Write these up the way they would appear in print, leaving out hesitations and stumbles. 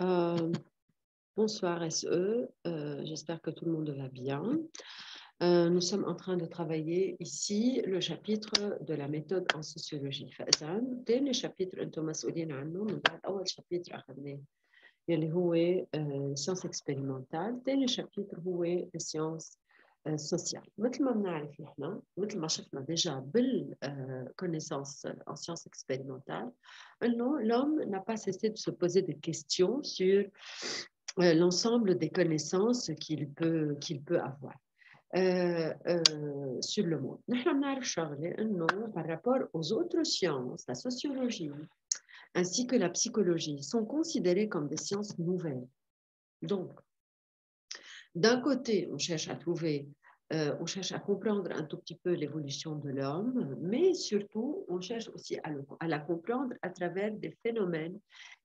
Euh, Bonsoir SE, j'espère que tout le monde va bien. Nous sommes en train de travailler ici le chapitre de la méthode en sociologie. فإذا تاني chapitre أنتم مسؤولين عنه من بعد أول chapitre أخذناه يلي هو sciences expérimentales. تاني chapitre هو sciences sociales. مثل ما بنعرف نحن مثل ما شفنا déjà بالconnaissance en sciences expérimentales إنه l'homme n'a pas cessé de se poser des questions sur l'ensemble des connaissances qu'il peut avoir sur le monde. نحن بنعرف شغلة إنه par rapport aux autres sciences, la sociologie ainsi que la psychologie sont considérées comme des sciences nouvelles. Donc, d'un côté, on cherche à comprendre un tout petit peu l'évolution de l'homme, mais surtout, on cherche aussi à la comprendre à travers des phénomènes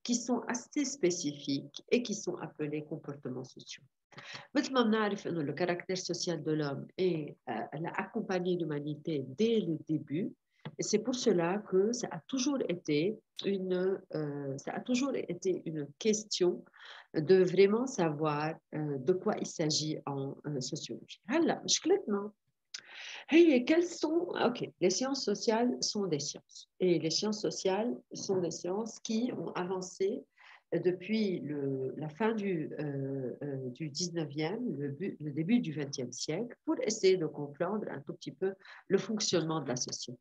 qui sont assez spécifiques et qui sont appelés comportements sociaux. مثل ما بنعرف إنه le caractère social de l'homme elle a accompagné l'humanité dès le début. Et c'est pour cela que ça a toujours été une question de vraiment savoir de quoi il s'agit en sociologie. هلا مشكلتنا هي quelles sont les sciences sociales sont des sciences et les sciences sociales sont des sciences qui ont avancé depuis la fin du 19e, le début du 20e siècle, pour essayer de comprendre un tout petit peu le fonctionnement de la société.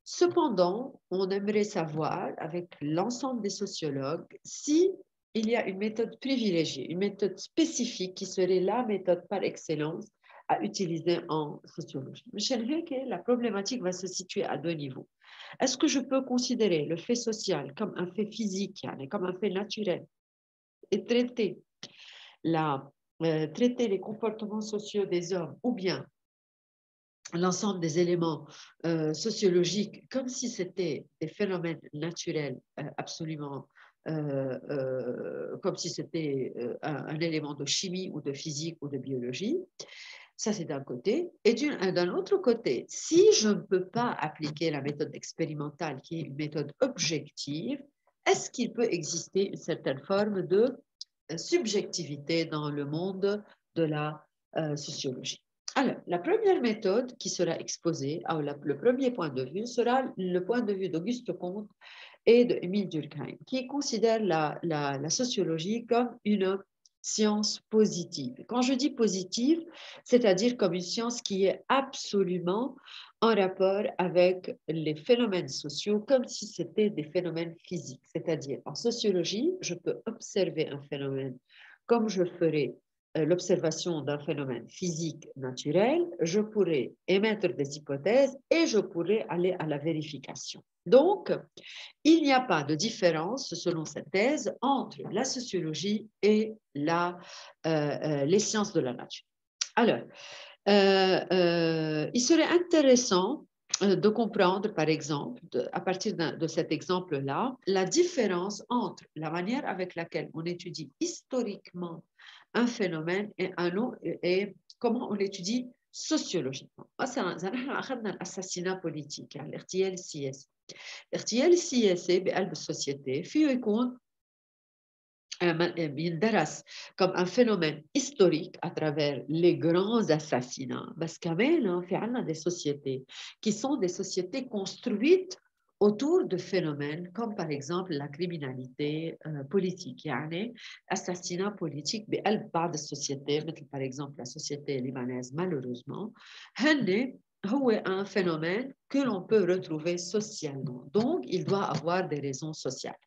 Cependant, on aimerait savoir, avec l'ensemble des sociologues, si il y a une méthode privilégiée, une méthode spécifique qui serait la méthode par excellence à utiliser en sociologie. Michel Heke, la problématique va se situer à deux niveaux. Est-ce que je peux considérer le fait social comme un fait physique, comme un fait naturel, et traiter les comportements sociaux des hommes, ou bien l'ensemble des éléments sociologiques comme si c'était des phénomènes naturels absolument comme si c'était un élément de chimie ou de physique ou de biologie. Ça, c'est d'un côté. Et d'un autre côté, si je ne peux pas appliquer la méthode expérimentale, qui est une méthode objective, est-ce qu'il peut exister une certaine forme de subjectivité dans le monde de la sociologie? Alors, la première méthode qui sera exposée, le premier point de vue, sera le point de vue d'Auguste Comte et d'Émile Durkheim, qui considèrent la sociologie comme une science positive. Quand je dis positive, c'est-à-dire comme une science qui est absolument en rapport avec les phénomènes sociaux, comme si c'était des phénomènes physiques. C'est-à-dire, en sociologie, je peux observer un phénomène comme je ferais l'observation d'un phénomène physique naturel, je pourrais émettre des hypothèses et je pourrais aller à la vérification. Donc, il n'y a pas de différence, selon cette thèse, entre la sociologie et les sciences de la nature. Alors, il serait intéressant de comprendre, par exemple, à partir de cet exemple-là, la différence entre la manière avec laquelle on étudie historiquement un phénomène et comment on l'étudie sociologiquement. مثلا إذا نحن أخذنا الأساسينات politique, الاغتيال السياسي. الاغتيال السياسي بقلب السوسيتي فيه يكون بيندرس comme un phénomène historique à travers les grands assassinats. بس كمان في عنا des sociétés qui sont des sociétés construites autour de phénomènes comme par exemple la criminalité politique. يعني assassinat politique بقلب بعض السوسيتي مثل par exemple la société libanaise malheureusement هن هو un phénomène que l'on peut retrouver socialement. Donc, il doit avoir des raisons sociales.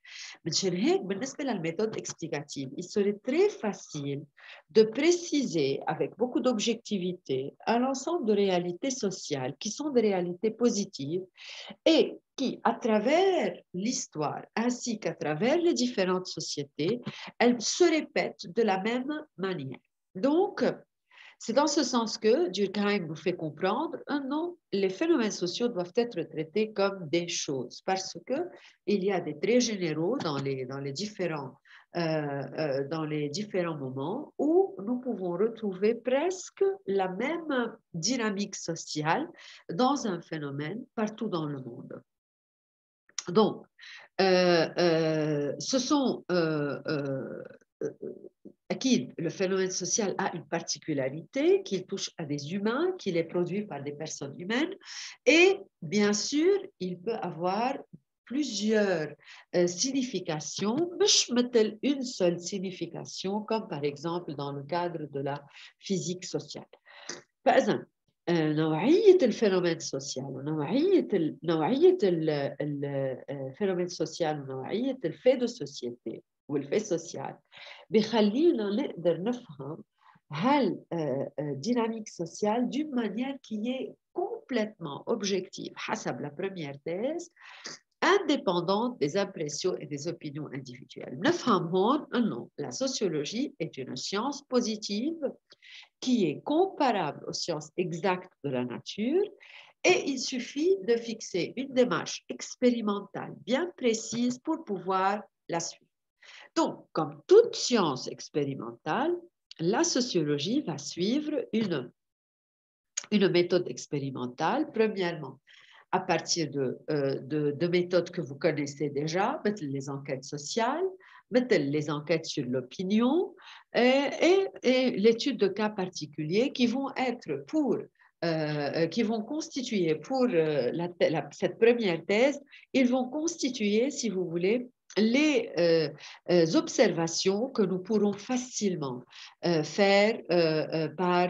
مشان هيك بالنسبة للميثode explicative, il serait très facile de préciser avec beaucoup d'objectivité un ensemble de réalités sociales qui sont des réalités positives et qui, à travers l'histoire ainsi qu'à travers les différentes sociétés, elles se répètent de la même manière. Donc, c'est dans ce sens que Durkheim nous fait comprendre, non, les phénomènes sociaux doivent être traités comme des choses parce qu'il y a des traits généraux dans les différents moments où nous pouvons retrouver presque la même dynamique sociale dans un phénomène partout dans le monde. Donc, ce sont acquis, le phénomène social a une particularité qu'il touche à des humains, qu'il est produit par des personnes humaines et bien sûr, il peut avoir plusieurs significations, مش مثل une seule signification, comme par exemple dans le cadre de la physique sociale. فإذا نوعية الفينومين السوسيال ونوعية الفينومين السوسيال ونوعية الفي دو سوسيتي والفي سوسيال بخلينا نقدر نفهم ديناميك سوسيال d'une manière qui est complètement objective حسب la première thèse indépendante des impressions et des opinions individuelles. نفهم هون أنه la sociologie est une science positive qui est comparable aux sciences exactes de la nature et il suffit de fixer une démarche expérimentale bien précise pour pouvoir la suivre. Donc, comme toute science expérimentale, la sociologie va suivre une méthode expérimentale, premièrement, à partir de méthodes que vous connaissez déjà, les enquêtes sociales, les enquêtes sur l'opinion et l'étude de cas particuliers qui vont être qui vont constituer pour cette première thèse, ils vont constituer, si vous voulez, les observations que nous pourrons facilement faire par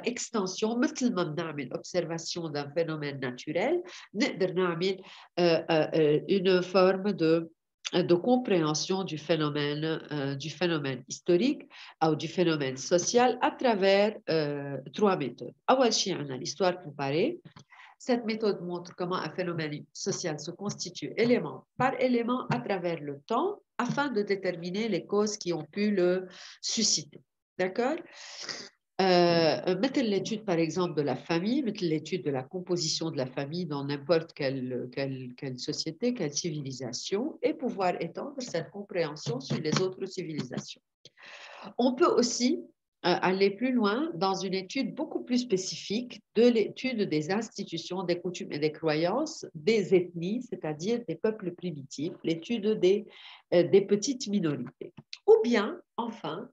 extension, مثل ما بنعمل observation d'un phénomène naturel, نقدر نعمل une forme de compréhension du phénomène historique ou du phénomène social à travers trois méthodes. أول شيء عندنا l'histoire comparée. Cette méthode montre comment un phénomène social se constitue élément par élément à travers le temps afin de déterminer les causes qui ont pu le susciter. D'accord? Mettez l'étude, par exemple, de la famille, mettez l'étude de la composition de la famille dans n'importe quelle société, quelle civilisation, et pouvoir étendre cette compréhension sur les autres civilisations. On peut aussi aller plus loin dans une étude beaucoup plus spécifique de l'étude des institutions, des coutumes et des croyances des ethnies, c'est-à-dire des peuples primitifs, l'étude des petites minorités. Ou bien, enfin,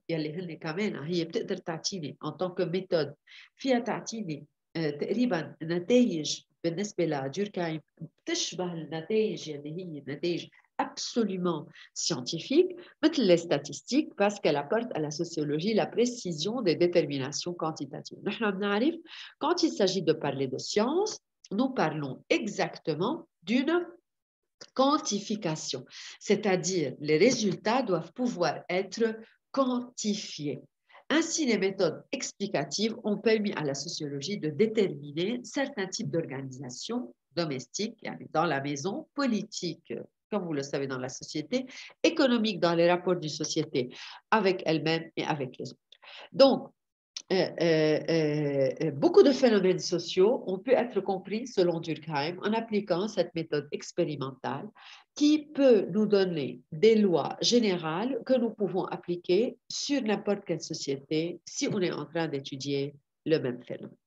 en tant que méthode, فيها تعطيني تقريبا نتائج بالنسبة لدوركهايم بتشبه النتائج اللي هي نتائج absolument scientifique, مثل les statistiques, parce qu'elle apporte à la sociologie la précision des déterminations quantitatives. نحن بنعرف, quand il s'agit de parler de science, nous parlons exactement d'une quantification, c'est-à-dire les résultats doivent pouvoir être quantifiés. Ainsi, les méthodes explicatives ont permis à la sociologie de déterminer certains types d'organisations domestiques dans la maison, politiques, comme vous le savez, dans la société, économique dans les rapports d'une société avec elle-même et avec les autres. Donc, beaucoup de phénomènes sociaux ont pu être compris, selon Durkheim, en appliquant cette méthode expérimentale qui peut nous donner des lois générales que nous pouvons appliquer sur n'importe quelle société si on est en train d'étudier le même phénomène.